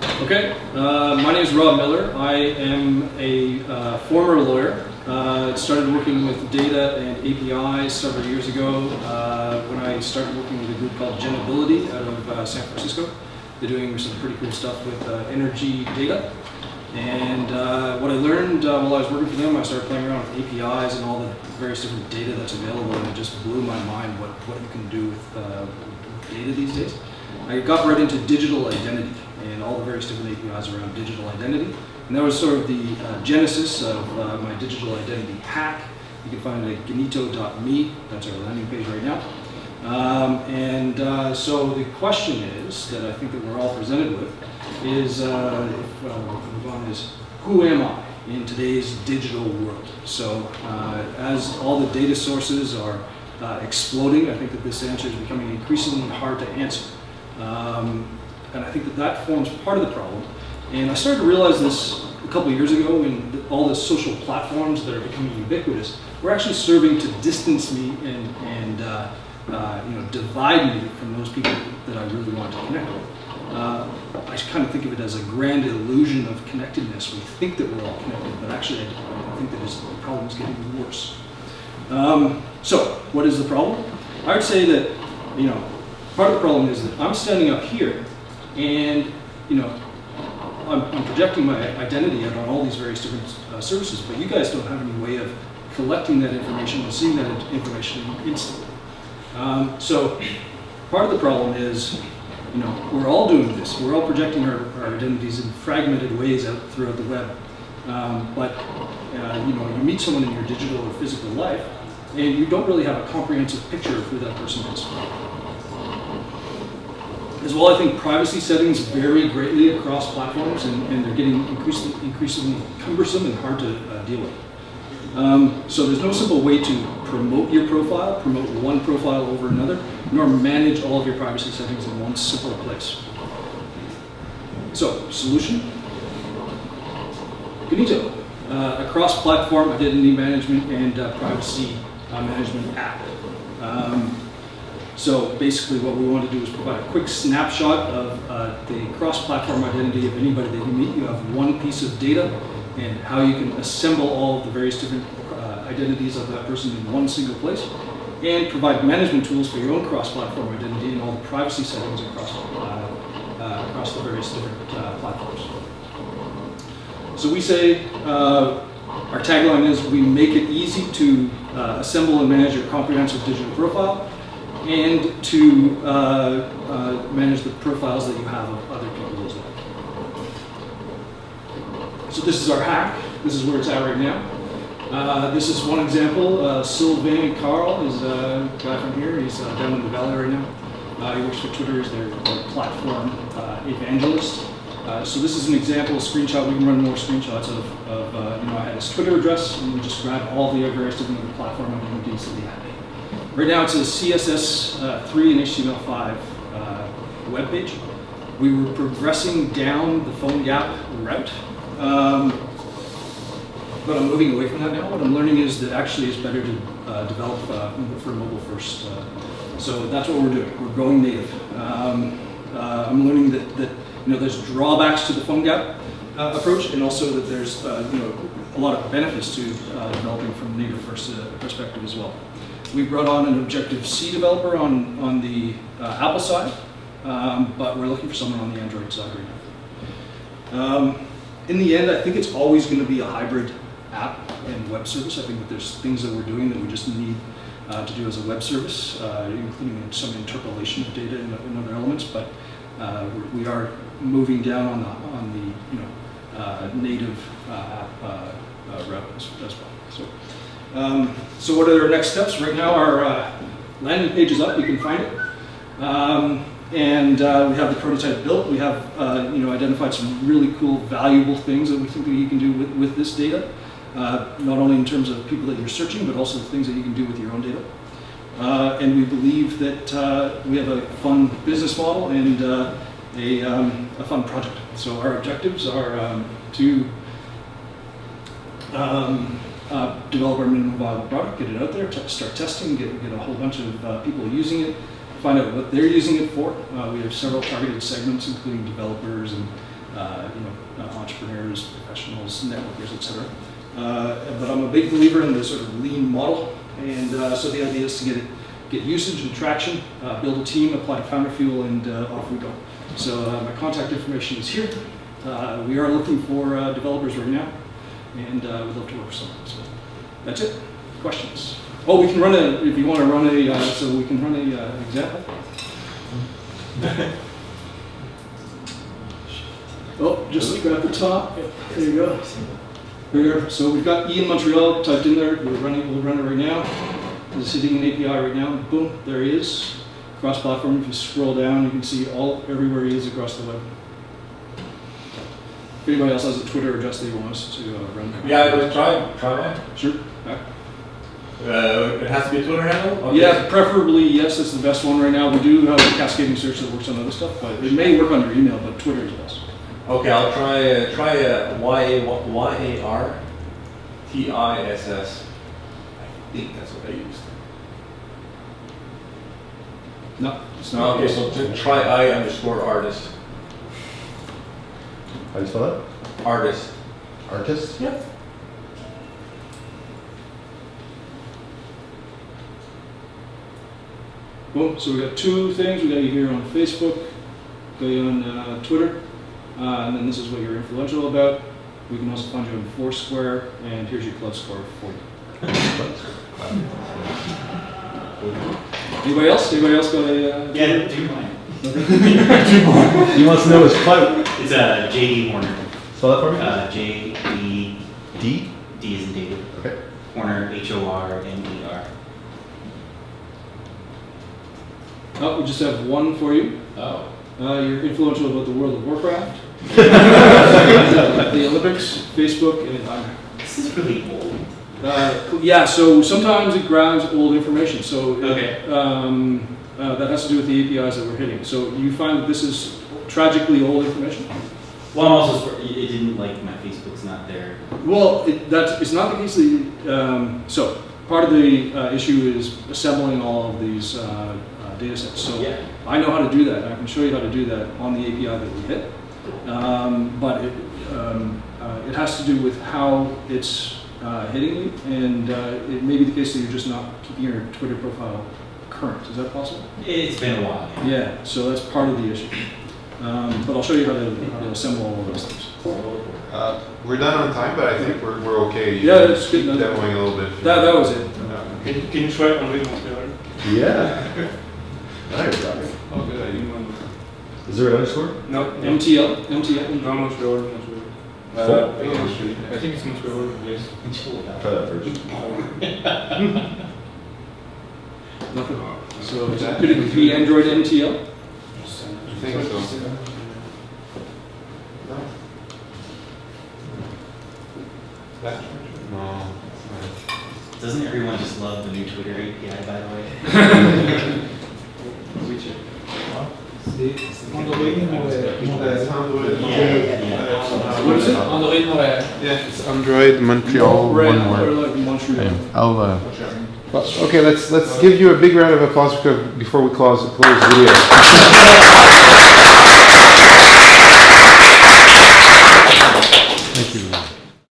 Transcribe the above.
Okay, my name is Rob Miller. I am a former lawyer. Started working with data and APIs several years ago when I started working with a group called Genability out of San Francisco. They're doing some pretty cool stuff with energy data. And what I learned while I was working for them, I started playing around with APIs and all the various different data that's available, and it just blew my mind what you can do with data these days. I got right into digital identity and all the various different APIs around digital identity. And that was sort of the genesis of my digital identity hack. You can find it at gnito.me. That's our landing page right now. So the question is, that I think that we're all presented with, is, who am I in today's digital world? So as all the data sources are exploding, I think that this answer is becoming increasingly hard to answer. And I think that that forms part of the problem. And I started to realize this a couple of years ago when all the social platforms that are becoming ubiquitous were actually serving to distance me and divide me from those people that I really want to connect with. I kind of think of it as a grand illusion of connectedness. We think that we're all connected, but actually I think that the problem is getting worse. So what is the problem? I would say that, part of the problem is that I'm standing up here and, I'm projecting my identity out on all these various different services, but you guys don't have any way of collecting that information and seeing that information instantly. So part of the problem is, we're all doing this. We're all projecting our identities in fragmented ways out throughout the web. But you meet someone in your digital or physical life, and you don't really have a comprehensive picture of who that person is. As well, I think privacy settings vary greatly across platforms, and they're getting increasingly cumbersome and hard to deal with. So there's no simple way to promote your profile, promote one profile over another, nor manage all of your privacy settings in one simple place. So, solution? Gnito, a cross-platform identity management and privacy management app. So basically what we want to do is provide a quick snapshot of the cross-platform identity of anybody that you meet. You have one piece of data and how you can assemble all of the various different identities of that person in one single place, and provide management tools for your own cross-platform identity and all the privacy settings across the various different platforms. So we say, our tagline is, we make it easy to assemble and manage your comprehensive digital profile, and to manage the profiles that you have of other people as well. So this is our hack. This is where it's at right now. This is one example. Sylvain Carl is a guy from here. He's down in the valley right now. He works for Twitter as their platform evangelist. So this is an example, a screenshot. We can run more screenshots of I had his Twitter address, and we just grab all the various different platform identities that he had. Right now it's a CSS3 and HTML5 web page. We were progressing down the phone gap route, but I'm moving away from that now. What I'm learning is that actually it's better to develop for mobile first. So that's what we're doing. We're going native. I'm learning that there's drawbacks to the phone gap approach, and also that there's a lot of benefits to developing from native first perspective as well. We brought on an Objective-C developer on the Apple side, but we're looking for someone on the Android side right now. In the end, I think it's always going to be a hybrid app and web service. I think that there's things that we're doing that we just need to do as a web service, including some interpolation of data and other elements, but we are moving down on the native app route as well. So what are our next steps? Right now our landing page is up, you can find it. And we have the prototype built. We have identified some really cool, valuable things that we think that you can do with this data. Not only in terms of people that you're searching, but also things that you can do with your own data. And we believe that we have a fun business model and a fun project. So our objectives are to develop our minimum viable product, get it out there, start testing, get a whole bunch of people using it, find out what they're using it for. We have several targeted segments, including developers and entrepreneurs, professionals, networkers, etc. But I'm a big believer in the sort of lean model, and so the idea is to get usage and traction, build a team, apply to Founder Fuel, and off we go. So my contact information is here. We are looking for developers right now, and we'd love to work with someone. So that's it. Questions? Oh, we can run if you want to run so we can run an example. Oh, just look at the top. There you go. Here, so we've got E in Montreal typed in there. We'll run it right now. It's sitting in API right now. Boom, there he is. Cross-platform. If you scroll down, you can see everywhere he is across the web. If anybody else has a Twitter address that you want us to run. Yeah, let's try that. Sure. It has to be a Twitter handle? Okay. Yeah, preferably yes, that's the best one right now. We do have a cascading search that works on other stuff, but it may work on your email, but Twitter is best. Okay, I'll try YARTISS. I think that's what I used. No, it's not. Okay, so try I_artist. How do you spell that? Artist. Artist? Yep. Boom. So we got two things. We got you here on Facebook, got you on Twitter, and then this is what you're influential about. We can also find you on Foursquare, and here's your club score for you. Anybody else? Anybody else got a? Yeah, do mine. He wants to know his clout. It's JD Horner. Spell that for me? J-E-D. D is in David. Okay. Horner, H-O-R-N-E-R. Oh, we just have one for you. Oh. You're influential about the World of Warcraft, the Olympics, Facebook, and Timer. This is really old. Yeah, so sometimes it grabs old information. So Okay. that has to do with the APIs that we're hitting. So you find that this is tragically old information? Well, I'm also, it didn't like my Facebook's not there. Well, it's not the case that, so part of the issue is assembling all of these data sets. So Yeah. I know how to do that. I can show you how to do that on the API that we hit. But it has to do with how it's hitting you, and it may be the case that you're just not keeping your Twitter profile current. Is that possible? It's been a while. Yeah, so that's part of the issue. But I'll show you how to assemble all of those things. We're done on time, but I think we're okay. Yeah, that's good. Keep demoing a little bit. That was it. Can you try it on Windows Montreal? Yeah. Now you're talking. Oh, good. I didn't want Is there an underscore? No, MTL. no Montreal. I think it's Montreal, yes. Try that first. Nothing. So could it be Android MTL? I think so. No. Doesn't everyone just love the new Twitter API, by the way? What is it? Android Montréal. Yeah, it's Android Montreal. Red, One or word. like Montreal. I'll. Well, okay, let's give you a big round of applause before we close the video.